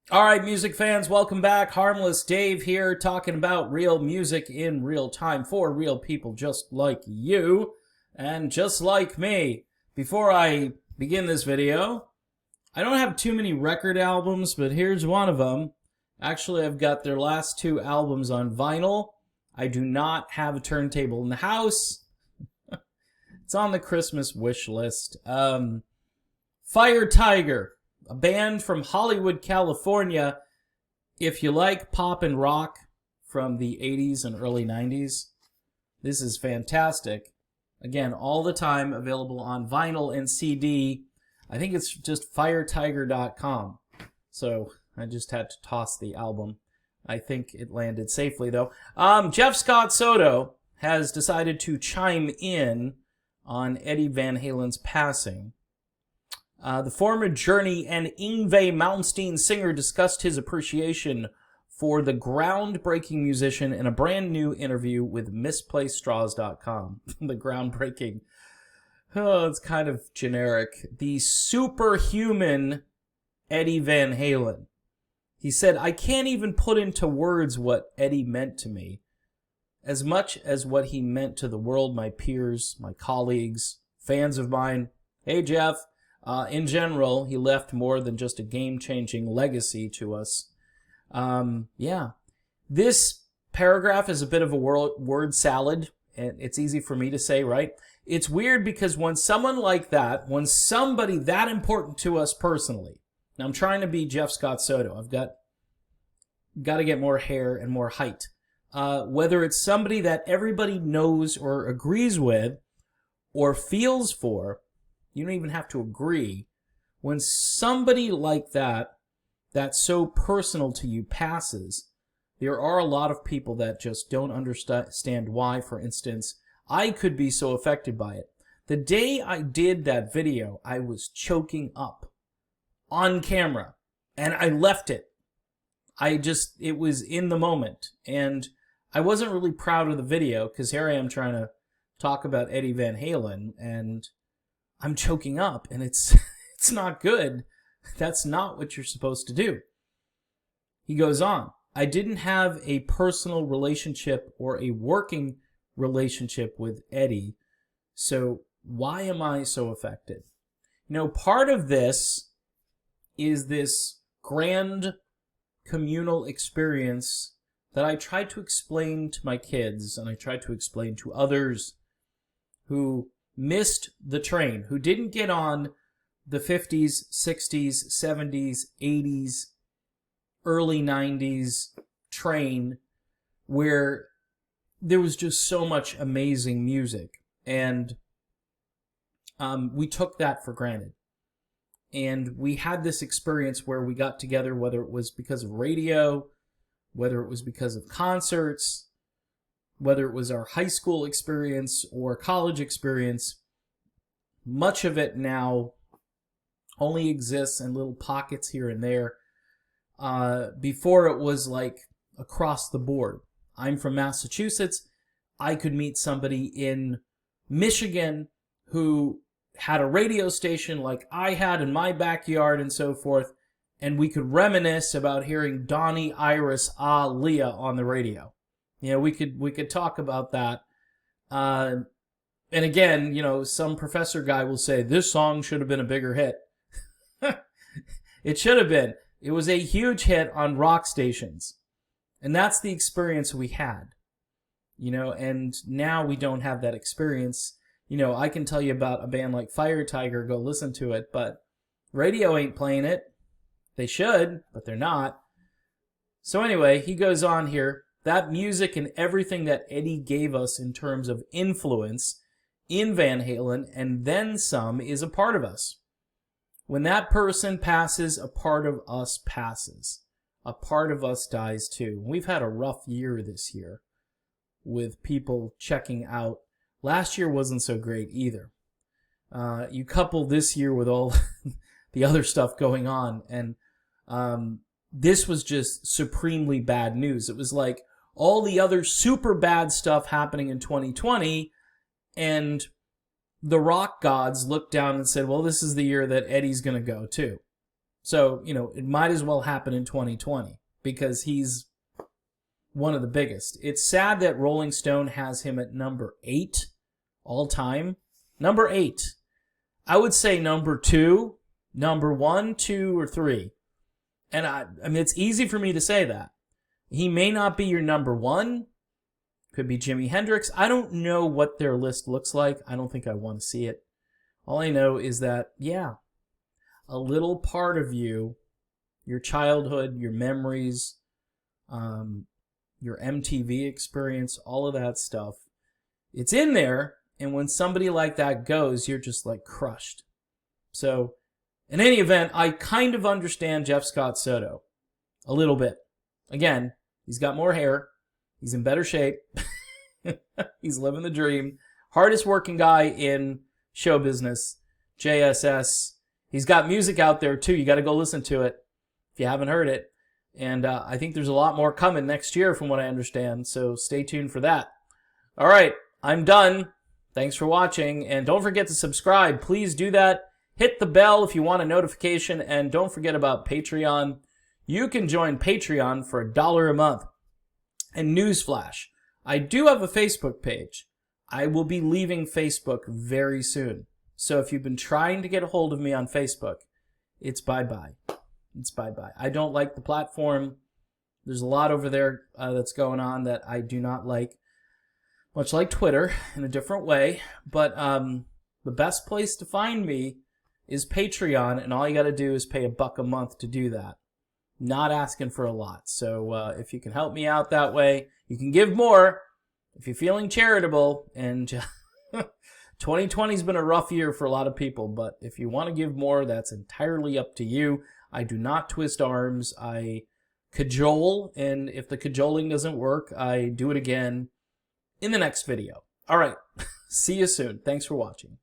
All right, music fans, welcome back. Harmless Dave here, talking about real music in real time for real people just like you and just like me. Before I begin this video, I don't have too many record albums, but here's one of them. Actually, I've got their last two albums on vinyl. I do not have a turntable in the house. It's on the Christmas wish list. Fire Tiger, a band from Hollywood, California. If you like pop and rock from the 80s and early 90s, this is fantastic. Again, all the time available on vinyl and CD. I think it's just firetiger.com. So I just had to toss the album. I think it landed safely, though. Jeff Scott Soto has decided to chime in on Eddie Van Halen's passing. The former Journey and Yngwie Malmsteen singer discussed his appreciation for the groundbreaking musician in a brand new interview with MisplacedStraws.com. The groundbreaking. Oh, it's kind of generic. The superhuman Eddie Van Halen. He said, "I can't even put into words what Eddie meant to me, as much as what he meant to the world, my peers, my colleagues, fans of mine. Hey, Jeff. In general, he left more than just a game-changing legacy to us." Yeah. This paragraph is a bit of a word salad, and it's easy for me to say, right? It's weird because when someone like that, when somebody that important to us personally, now I'm trying to be Jeff Scott Soto. I've got to get more hair and more height. Whether it's somebody that everybody knows or agrees with or feels for, you don't even have to agree. When somebody like that, that's so personal to you, passes, there are a lot of people that just don't understand why. For instance, I could be so affected by it. The day I did that video, I was choking up on camera, and I left it. It was in the moment, and I wasn't really proud of the video, because here I am trying to talk about Eddie Van Halen, and I'm choking up, and it's not good. That's not what you're supposed to do. He goes on, "I didn't have a personal relationship or a working relationship with Eddie, so why am I so affected?" You know, part of this is this grand communal experience that I try to explain to my kids, and I try to explain to others who missed the train, who didn't get on the 50s, 60s, 70s, 80s, early 90s train where there was just so much amazing music. And we took that for granted. And we had this experience where we got together, whether it was because of radio, whether it was because of concerts, whether it was our high school experience or college experience. Much of it now only exists in little pockets here and there. Before it was like across the board. I'm from Massachusetts. I could meet somebody in Michigan who had a radio station like I had in my backyard and so forth, and we could reminisce about hearing Donnie Iris Leah on the radio. You know, we could talk about that. And again, you know, some professor guy will say, this song should have been a bigger hit. It should have been. It was a huge hit on rock stations. And that's the experience we had. You know, and now we don't have that experience. You know, I can tell you about a band like Fire Tiger, go listen to it, but radio ain't playing it. They should, but they're not. So anyway, he goes on here. That music and everything that Eddie gave us in terms of influence in Van Halen, and then some, is a part of us. When that person passes, a part of us passes. A part of us dies too. We've had a rough year this year with people checking out. Last year wasn't so great either. You couple this year with all the other stuff going on, and this was just supremely bad news. It was like all the other super bad stuff happening in 2020, and the rock gods looked down and said, well, this is the year that Eddie's going to go too. So, it might as well happen in 2020 because he's one of the biggest. It's sad that Rolling Stone has him at number 8 all time. Number 8. I would say number 2, number 1, 2, or 3. And I mean, it's easy for me to say that. He may not be your number 1. Could be Jimi Hendrix. I don't know what their list looks like. I don't think I want to see it. All I know is that, yeah, a little part of you, your childhood, your memories, your MTV experience, all of that stuff, it's in there. And when somebody like that goes, you're just like crushed. So, in any event, I kind of understand Jeff Scott Soto a little bit. Again, he's got more hair. He's in better shape. He's living the dream. Hardest working guy in show business. JSS. He's got music out there too. You got to go listen to it if you haven't heard it. And I think there's a lot more coming next year from what I understand. So stay tuned for that. All right. I'm done. Thanks for watching. And don't forget to subscribe. Please do that. Hit the bell if you want a notification. And don't forget about Patreon. You can join Patreon for $1 a month. And newsflash, I do have a Facebook page. I will be leaving Facebook very soon. So if you've been trying to get a hold of me on Facebook, it's bye-bye. It's bye-bye. I don't like the platform. There's a lot over there that's going on that I do not like. Much like Twitter, in a different way. But the best place to find me is Patreon, and all you got to do is pay $1 a month to do that. Not asking for a lot. So if you can help me out that way, you can give more if you're feeling charitable. And 2020's been a rough year for a lot of people, but if you want to give more, that's entirely up to you. I do not twist arms. I cajole, and if the cajoling doesn't work, I do it again in the next video. All right. See you soon. Thanks for watching.